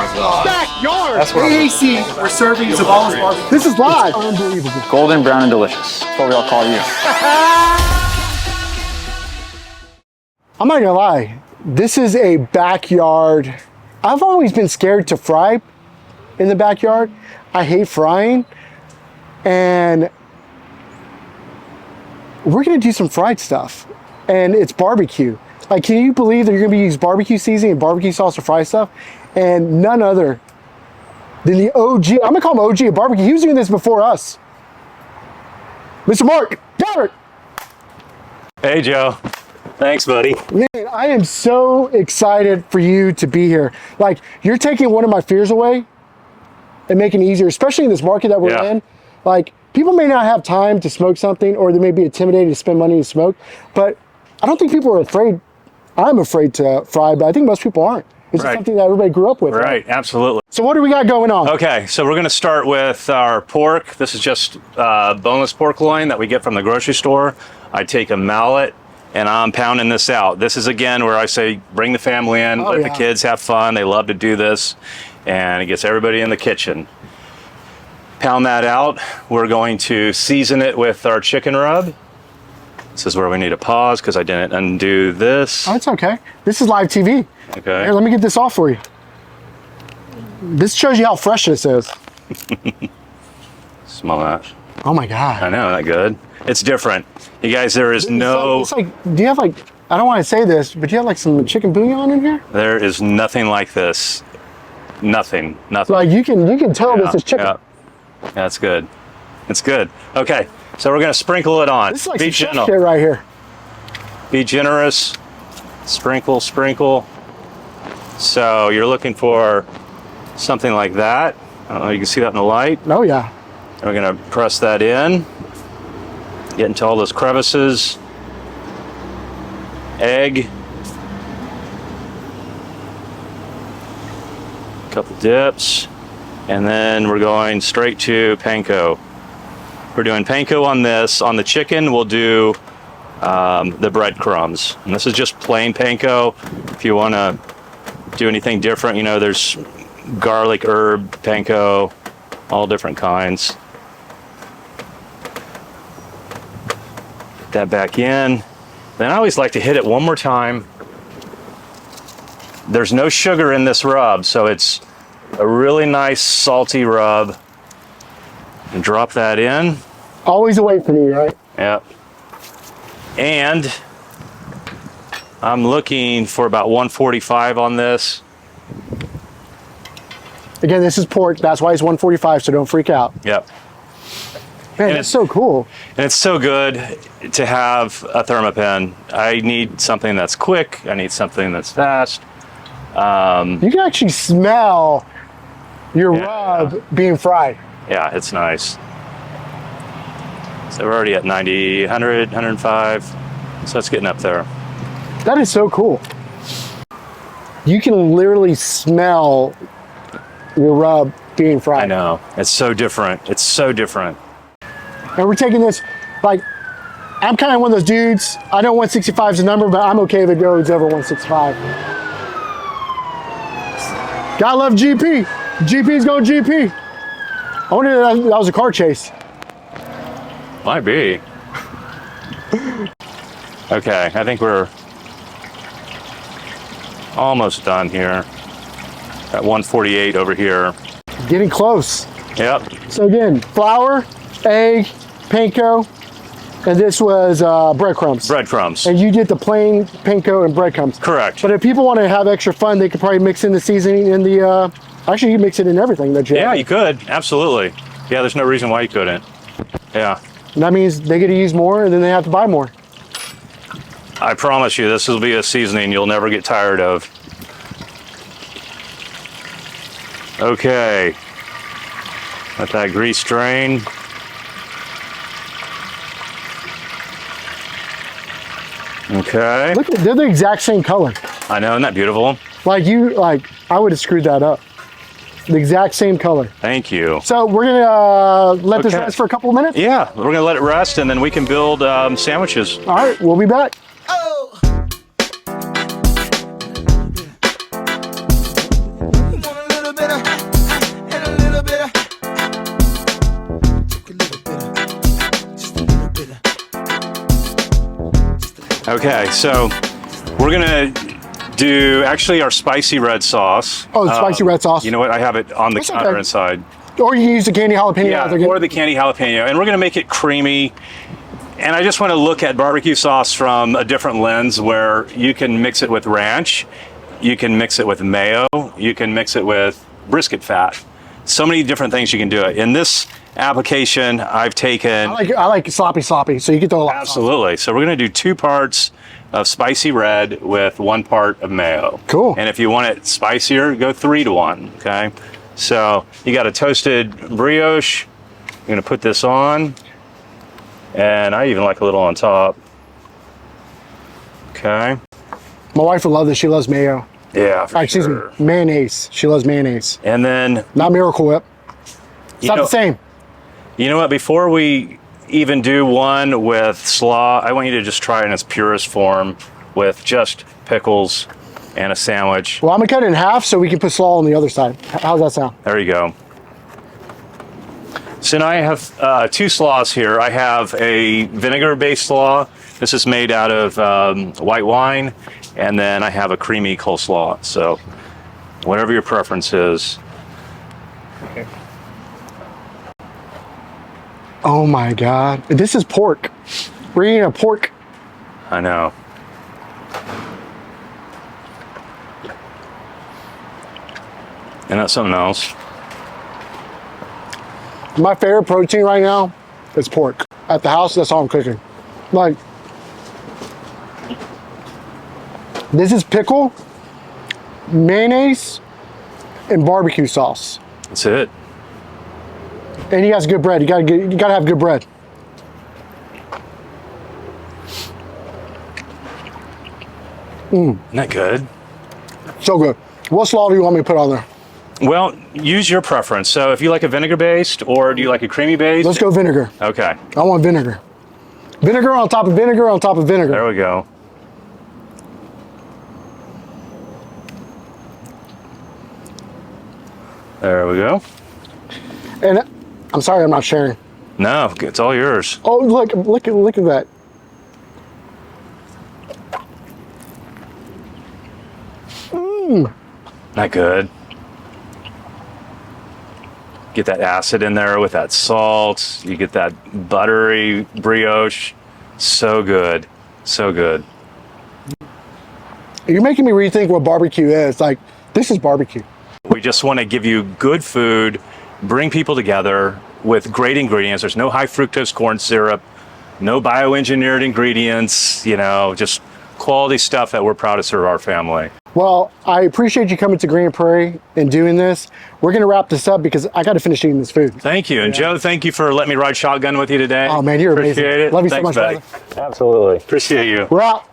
Backyard! That's what AAC, we're serving Zavala's barbecue. This is live. Unbelievable. Golden, brown, and delicious. That's what we all call you. I'm not gonna lie, this is a backyard. I've always been scared to fry in the backyard. I hate frying, and we're gonna do some fried stuff, and it's barbecue. Like, can you believe that you're gonna be using barbecue seasoning and barbecue sauce to fry stuff? And none other than the OG, I'm gonna call him OG of barbecue. He was doing this before us. Mr. Mark Gabrick. Hey, Joe. Thanks, buddy. Man, I am so excited for you to be here. Like, you're taking one of my fears away and making it easier, especially in this market that we're in. Like, people may not have time to smoke something, or they may be intimidated to spend money to smoke, but I don't think people are afraid. I'm afraid to fry, but I think most people aren't. It's just something that everybody grew up with. Right, absolutely. So what do we got going on? Okay, so we're gonna start with our pork. This is just boneless pork loin that we get from the grocery store. I take a mallet and I'm pounding this out. This is, again, where I say bring the family in, let the kids have fun. They love to do this, and it gets everybody in the kitchen. Pound that out. We're going to season it with our chicken rub. This is where we need to pause because I didn't undo this. Oh, it's okay. This is live TV. Okay. Here, let me get this off for you. This shows you how fresh this is. Smell that. Oh my God. I know, isn't that good? It's different. You guys, there is no... It's like, do you have like, I don't want to say this, but do you have like some chicken bouillon in here? There is nothing like this. Nothing. Like, you can tell this is chicken. Yeah, that's good. It's good. Okay, so we're gonna sprinkle it on. This is like Be some gentle. shit right here. Be generous. Sprinkle, sprinkle. So you're looking for something like that. I don't know, you can see that in the light. Oh yeah. And we're gonna press that in. Get into all those crevices. Egg. Couple dips. And then we're going straight to panko. We're doing panko on this. On the chicken, we'll do the breadcrumbs. And this is just plain panko. If you want to do anything different, you know, there's garlic herb panko, all different kinds. Put that back in. Then I always like to hit it one more time. There's no sugar in this rub, so it's a really nice salty rub. And drop that in. Always away from you, right? Yep. And I'm looking for about 145 on this. Again, this is pork. That's why it's 145, so don't freak out. Yep. Man, And that's so cool. And it's so good to have a thermopen. I need something that's quick. I need something that's fast. You can actually smell your rub being fried. Yeah, it's nice. So we're already at 90, 100, 105. So it's getting up there. That is so cool. You can literally smell your rub being fried. I know. It's so different. It's so different. And we're taking this, like, I'm kind of one of those dudes. I know 165 is a number, but I'm okay if it goes over 165. Gotta love GP. GP's going GP. I wonder if that was a car chase. Might be. Okay, I think we're almost done here. At 148 over here. Getting close. Yep. So again, flour, egg, panko, and this was breadcrumbs. Breadcrumbs. And you did the plain panko and breadcrumbs. Correct. But if people want to have extra fun, they could probably mix in the seasoning in the, actually you mix it in everything that you have. Yeah, you could. Absolutely. Yeah, there's no reason why you couldn't. Yeah. And that means they get to use more and then they have to buy more. I promise you, this will be a seasoning you'll never get tired of. Okay. Let that grease drain. Okay. Look, they're the exact same color. I know, isn't that beautiful? Like I would have screwed that up. The exact same color. Thank you. So we're gonna let this rest for a couple of minutes? Yeah, we're gonna let it rest and then we can build sandwiches. All right, we'll be back. Okay, so we're gonna do actually our spicy red sauce. Oh, the spicy red sauce. You know what? I have it on the counter okay. inside. Or you can use the candy jalapeno. Yeah, or the candy jalapeno. And we're gonna make it creamy. And I just want to look at barbecue sauce from a different lens where you can mix it with ranch, you can mix it with mayo, you can mix it with brisket fat. So many different things you can do it. In this application, I've taken... I like sloppy, so you can throw a lot. Absolutely. So we're going to do 2 parts of spicy red with 1 part of mayo. Cool. And if you want it spicier, go 3 to 1, okay? So you got a toasted brioche. You're going to put this on. And I even like a little on top. Okay. My wife would love this. She loves mayo. Yeah, for Excuse sure. me, mayonnaise. She loves mayonnaise. And then... Not Miracle Whip. It's not the same. You know what? Before we even do one with slaw, I want you to just try it in its purest form with just pickles and a sandwich. Well, I'm going to cut it in half so we can put slaw on the other side. How's that sound? There you go. So now I have 2 slaws here. I have a vinegar-based slaw. This is made out of white wine. And then I have a creamy coleslaw. So whatever your preference is. Okay. Oh my God. This is pork. We're eating a pork. I know. And that's something else. My favorite protein right now is pork. At the house, that's all I'm cooking. Like, this is pickle, mayonnaise, and barbecue sauce. That's it. And you got good bread. You gotta have good bread. Isn't that good? So good. What slaw do you want me to put on there? Well, use your preference. So if you like a vinegar based or do you like a creamy based? Let's go vinegar. Okay. I want vinegar. Vinegar on top of vinegar on top of vinegar. There we go. There we go. And I'm sorry I'm not sharing. No, it's all yours. Oh, look at that. Not good. Get that acid in there with that salt. You get that buttery brioche. So good. So good. You're making me rethink what barbecue is. Like, this is barbecue. We just want to give you good food, bring people together with great ingredients. There's no high fructose corn syrup, no bioengineered ingredients, you know, just quality stuff that we're proud to serve our family. Well, I appreciate you coming to Grand Prairie and doing this. We're going to wrap this up because I got to finish eating this food. Thank you. And Joe, thank you for letting me ride shotgun with you today. Oh, man, you're amazing. Appreciate it. Love you Thanks, so much, buddy. Absolutely. Appreciate you. We're out.